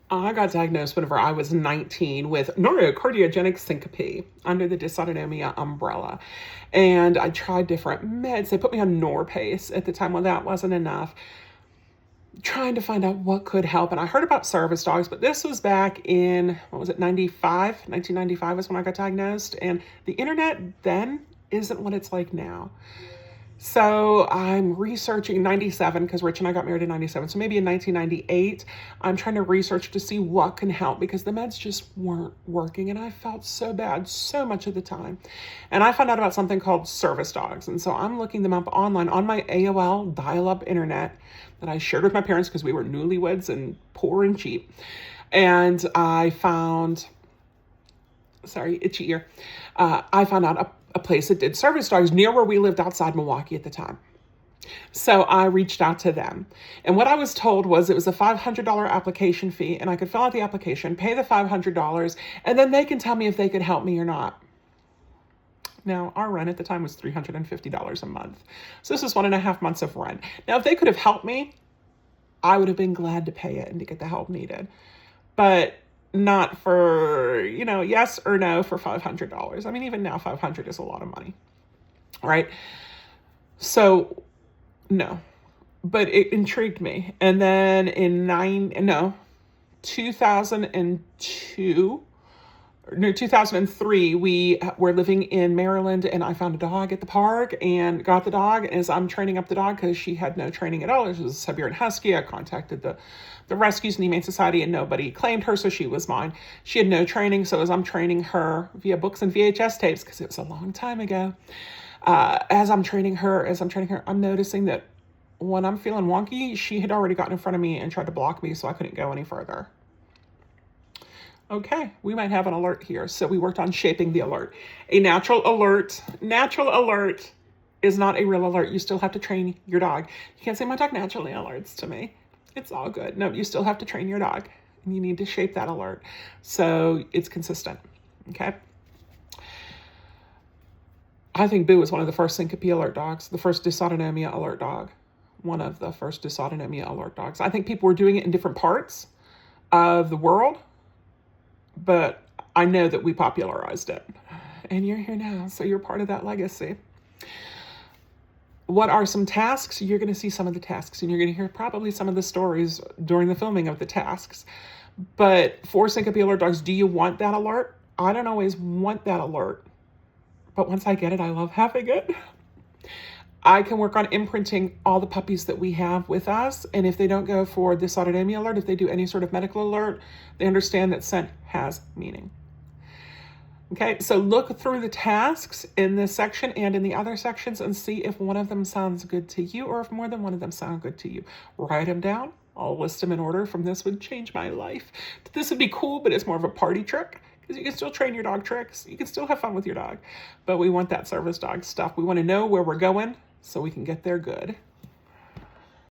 I got diagnosed whenever I was 19 with Neuro-Cardiogenic Syncope under the dysautonomia umbrella. And I tried different meds. They put me on Norpace at the time. Well, that wasn't enough. Trying to find out what could help. And I heard about service dogs, but this was back in, 95? 1995 was when I got diagnosed. And the internet then isn't what it's like now. So I'm researching 97 because Rich and I got married in 97. So maybe in 1998, I'm trying to research to see what can help because the meds just weren't working. And I felt so bad so much of the time. And I found out about something called service dogs. And so I'm looking them up online on my AOL dial-up internet that I shared with my parents because we were newlyweds and poor and cheap. And I found, itchy ear. I found out a place that did service dogs near where we lived outside Milwaukee at the time. So I reached out to them. And what I was told was it was a $500 application fee, and I could fill out the application, pay the $500, and then they can tell me if they could help me or not. Now, our rent at the time was $350 a month. So this is 1.5 months of rent. Now, if they could have helped me, I would have been glad to pay it and to get the help needed. But not for, yes or no for $500. I mean, even now, $500 is a lot of money, right? So, no. But it intrigued me. And then in 2003, we were living in Maryland, and I found a dog at the park and got the dog. As I'm training up the dog, because she had no training at all, it was a Siberian Husky. I contacted the Rescues and Humane Society, and nobody claimed her, so she was mine. She had no training, so as I'm training her via books and VHS tapes, because it was a long time ago, as I'm training her, I'm noticing that when I'm feeling wonky, she had already gotten in front of me and tried to block me, so I couldn't go any further. Okay, we might have an alert here. So we worked on shaping the alert. A natural alert is not a real alert. You still have to train your dog. You can't say my dog naturally alerts to me. It's all good. No, you still have to train your dog, and you need to shape that alert so it's consistent. Okay. I think Boo was one of the first syncope alert dogs, the first dysautonomia alert dog, one of the first dysautonomia alert dogs. I think people were doing it in different parts of the world, but I know that we popularized it, and you're here now, so you're part of that legacy. What are some tasks? You're going to see some of the tasks, and you're going to hear probably some of the stories during the filming of the tasks. But for syncope alert dogs, do you want that alert? I don't always want that alert, but once I get it, I love having it. I can work on imprinting all the puppies that we have with us, and if they don't go for dysautonomia alert, if they do any sort of medical alert, they understand that scent has meaning. Okay, so look through the tasks in this section and in the other sections and see if one of them sounds good to you or if more than one of them sound good to you. Write them down. I'll list them in order from this would change my life. This would be cool, but it's more of a party trick because you can still train your dog tricks. You can still have fun with your dog, but we want that service dog stuff. We want to know where we're going so we can get there good.